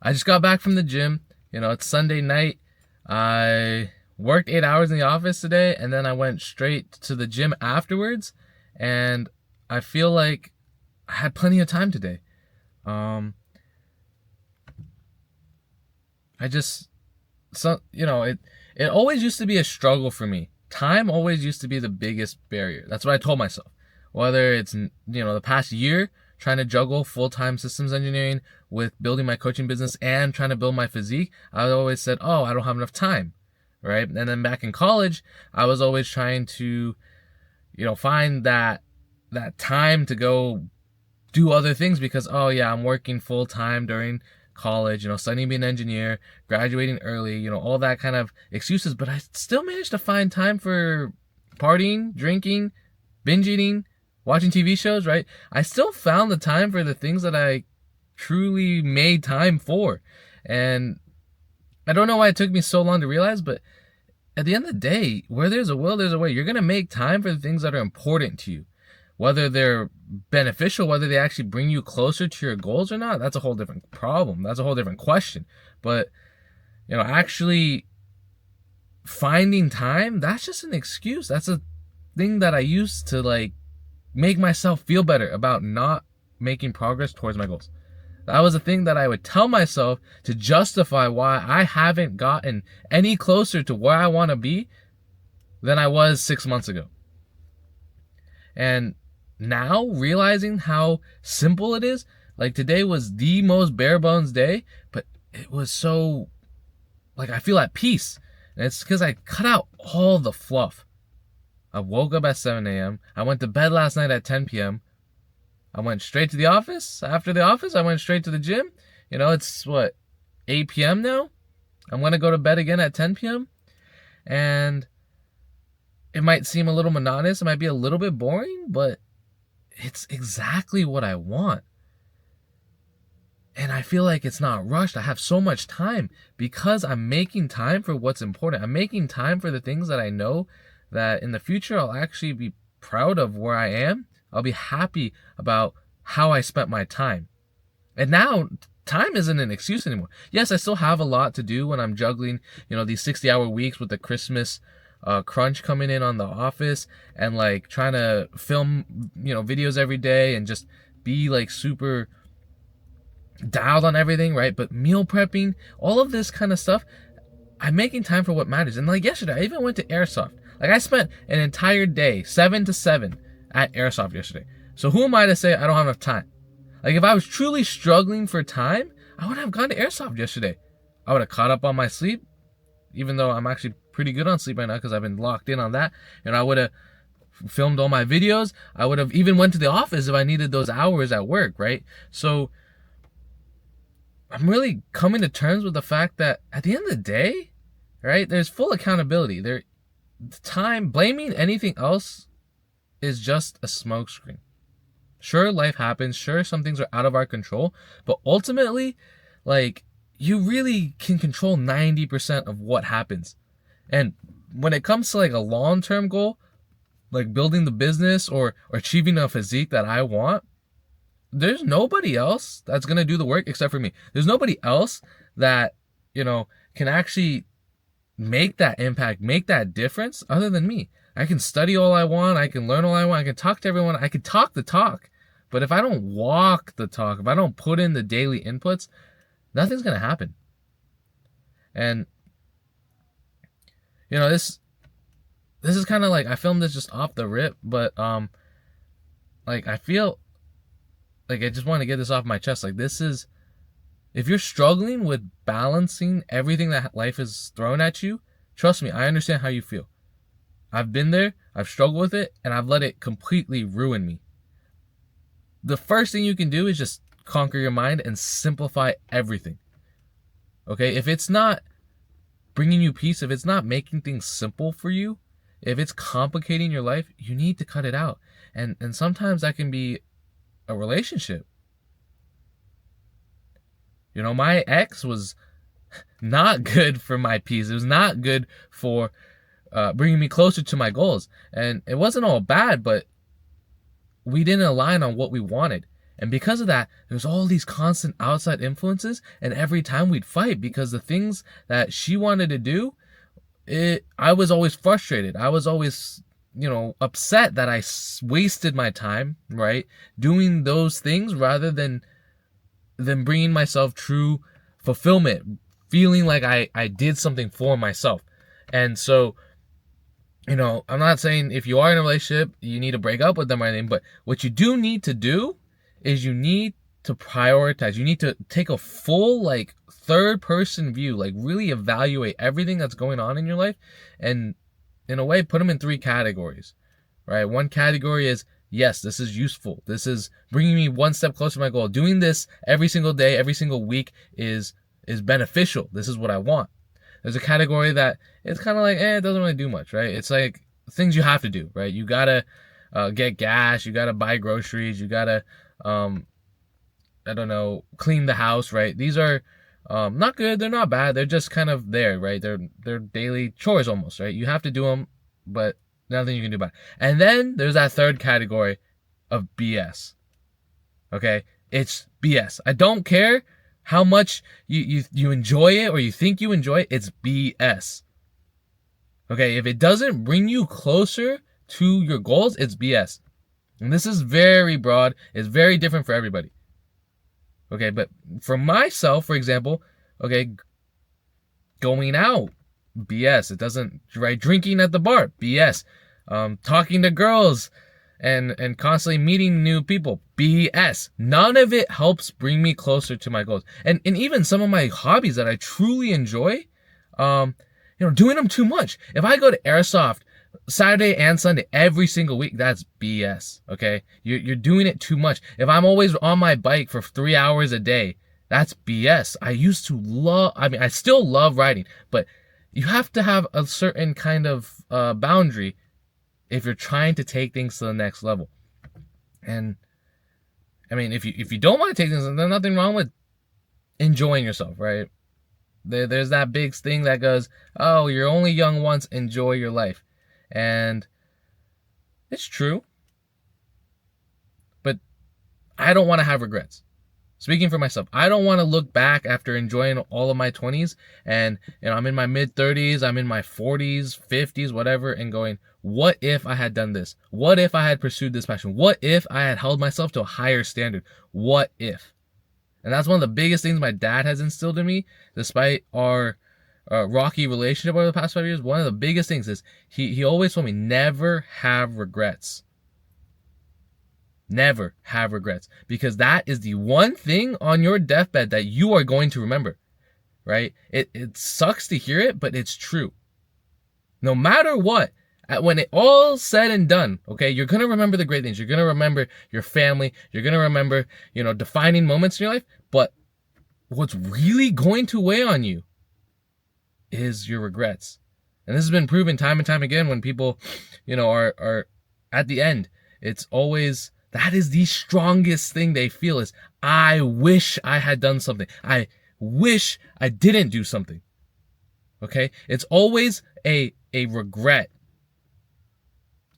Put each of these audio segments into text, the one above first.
I just got back from the gym. It's Sunday night. I worked 8 hours in the office today, and then I went straight to the gym afterwards. And I feel like I had plenty of time today. Um, I just, it always used to be a struggle for me. Time always used to be the biggest barrier. That's what I told myself. Whether it's, the past year trying to juggle full-time systems engineering with building my coaching business and trying to build my physique, I always said, oh, I don't have enough time, right? And then back in college, I was always trying to, find that time to go do other things because, oh yeah, I'm working full-time during college, studying to be an engineer, graduating early, all that kind of excuses. But I still managed to find time for partying, drinking, binge eating, watching TV shows, right? I still found the time for the things that I truly made time for. And I don't know why it took me so long to realize, but at the end of the day, where there's a will, there's a way. You're going to make time for the things that are important to you. Whether they're beneficial, whether they actually bring you closer to your goals or not, that's a whole different problem. That's a whole different question. But, actually finding time, that's just an excuse. That's a thing that I used to make myself feel better about not making progress towards my goals. That was a thing that I would tell myself to justify why I haven't gotten any closer to where I want to be than I was 6 months ago. And now realizing how simple it is, today was the most bare bones day, but it was so, I feel at peace. And it's because I cut out all the fluff. I woke up at 7 a.m. I went to bed last night at 10 p.m. I went straight to the office. After the office, I went straight to the gym. It's 8 p.m. now? I'm going to go to bed again at 10 p.m. And it might seem a little monotonous. It might be a little bit boring, but it's exactly what I want. And I feel like it's not rushed. I have so much time because I'm making time for what's important. I'm making time for the things that I know that in the future I'll actually be proud of where I am. I'll be happy about how I spent my time. And now time isn't an excuse anymore. Yes, I still have a lot to do when I'm juggling, these 60-hour weeks with the Christmas crunch coming in on the office and trying to film, videos every day and just be super dialed on everything, right? But meal prepping, all of this kind of stuff, I'm making time for what matters. And yesterday, I even went to Airsoft. I spent an entire day, 7 to 7, at Airsoft yesterday. So who am I to say I don't have enough time? If I was truly struggling for time, I wouldn't have gone to Airsoft yesterday. I would have caught up on my sleep, even though I'm actually pretty good on sleep right now because I've been locked in on that. And I would have filmed all my videos. I would have even went to the office if I needed those hours at work, right? So I'm really coming to terms with the fact that at the end of the day, right, there's full accountability. Time, blaming anything else is just a smokescreen. Sure, life happens. Sure, some things are out of our control. But ultimately, you really can control 90% of what happens. And when it comes to a long-term goal, building the business or achieving a physique that I want, there's nobody else that's going to do the work except for me. There's nobody else that, can actually make that impact, make that difference other than me. I can study all I want. I can learn all I want. I can talk to everyone. I can talk the talk. But if I don't walk the talk, if I don't put in the daily inputs, nothing's going to happen. And, this is kind of I filmed this just off the rip, but, I feel I just want to get this off my chest. This is, if you're struggling with balancing everything that life is thrown at you, trust me, I understand how you feel. I've been there, I've struggled with it, and I've let it completely ruin me. The first thing you can do is just conquer your mind and simplify everything. Okay? If it's not bringing you peace, if it's not making things simple for you, if it's complicating your life, you need to cut it out. And sometimes that can be a relationship. My ex was not good for my peace. It was not good for bringing me closer to my goals. And it wasn't all bad, but we didn't align on what we wanted. And because of that, there's all these constant outside influences, and every time we'd fight because the things that she wanted to do, I was always frustrated. I was always, upset that I wasted my time, right, doing those things rather than bringing myself true fulfillment, feeling like I did something for myself. And so, I'm not saying if you are in a relationship, you need to break up with them or anything, but what you do need to do is you need to prioritize. You need to take a full, like, third person view, like really evaluate everything that's going on in your life, and in a way put them in 3 categories, right? One category is, yes, this is useful. This is bringing me one step closer to my goal. Doing this every single day, every single week is beneficial. This is what I want. There's a category that it's kind of like, it doesn't really do much, right? It's like things you have to do, right? You gotta get gas, you gotta buy groceries, you gotta, clean the house, right? These are not good, they're not bad, they're just kind of there, right? They're daily chores almost, right? You have to do them, but nothing you can do about it. And then there's that third category of BS. Okay? It's BS. I don't care how much you enjoy it or you think you enjoy it, it's BS. Okay? If it doesn't bring you closer to your goals, it's BS. And this is very broad. It's very different for everybody. Okay? But for myself, for example, okay, going out, BS. It doesn't, right? Drinking at the bar, BS. Talking to girls and constantly meeting new people, BS. None of it helps bring me closer to my goals. And even some of my hobbies that I truly enjoy, doing them too much. If I go to airsoft Saturday and Sunday every single week, that's BS. Okay, you're doing it too much. If I'm always on my bike for 3 hours a day, that's BS. I still love riding, but you have to have a certain kind of boundary if you're trying to take things to the next level. And I mean, if you don't want to take things, there's nothing wrong with enjoying yourself, right? There's that big thing that goes, oh, you're only young once, enjoy your life. And it's true. But I don't want to have regrets. Speaking for myself, I don't want to look back after enjoying all of my 20s and I'm in my mid-30s, I'm in my 40s, 50s, whatever, and going, what if I had done this? What if I had pursued this passion? What if I had held myself to a higher standard? What if? And that's one of the biggest things my dad has instilled in me, despite our rocky relationship over the past 5 years. One of the biggest things is he always told me, never have regrets. Never have regrets, because that is the one thing on your deathbed that you are going to remember, right? It sucks to hear it, but it's true. No matter what, when it all said and done, okay, you're going to remember the great things. You're going to remember your family. You're going to remember, defining moments in your life. But what's really going to weigh on you is your regrets. And this has been proven time and time again when people, are at the end. It's always, that is the strongest thing they feel is, I wish I had done something. I wish I didn't do something. Okay? It's always a regret.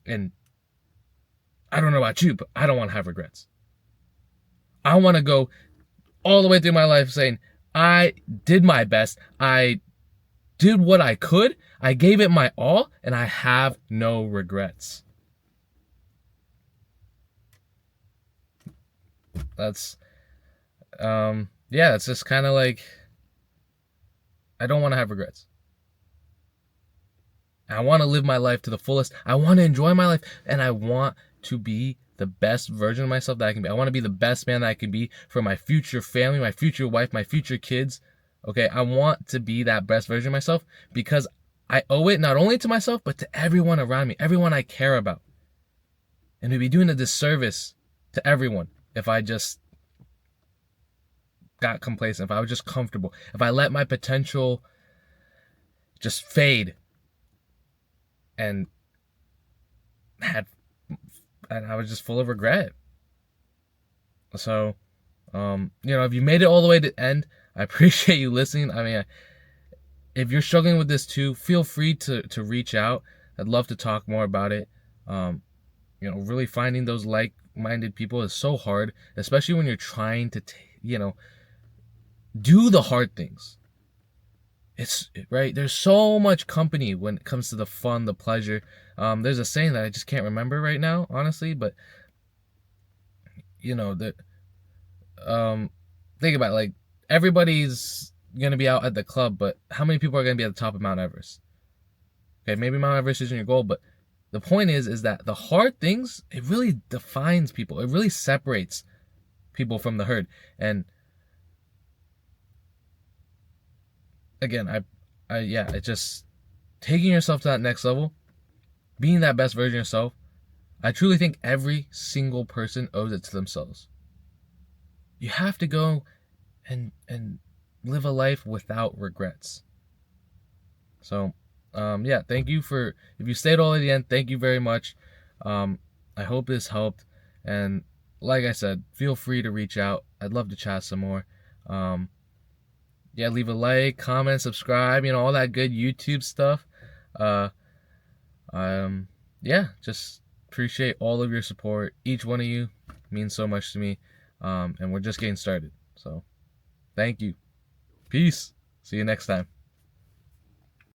And I don't know about you, but I don't want to have regrets. I want to go all the way through my life saying, I did my best. I did what I could. I gave it my all, and I have no regrets. That's, it's just kind of like, I don't want to have regrets. I want to live my life to the fullest. I want to enjoy my life, and I want to be the best version of myself that I can be. I want to be the best man that I can be for my future family, my future wife, my future kids. Okay, I want to be that best version of myself because I owe it not only to myself, but to everyone around me, everyone I care about. And we'd be doing a disservice to everyone if I just got complacent, if I was just comfortable, if I let my potential just fade and I was just full of regret. So, if you made it all the way to the end, I appreciate you listening. I mean, if you're struggling with this too, feel free to reach out. I'd love to talk more about it. Really finding those minded people is so hard, especially when you're trying to, do the hard things. It's right. There's so much company when it comes to the fun, the pleasure. There's a saying that I just can't remember right now, honestly, but that think about it, like everybody's gonna be out at the club, but how many people are gonna be at the top of Mount Everest? Okay, maybe Mount Everest isn't your goal, but the point is that the hard things, it really defines people. It really separates people from the herd. And again, it's just taking yourself to that next level, being that best version of yourself. I truly think every single person owes it to themselves. You have to go and live a life without regrets. So, thank you for, if you stayed all the way to the end, thank you very much. I hope this helped. And like I said, feel free to reach out. I'd love to chat some more. Leave a like, comment, subscribe, all that good YouTube stuff. Just appreciate all of your support. Each one of you means so much to me. And we're just getting started. So, thank you. Peace. See you next time.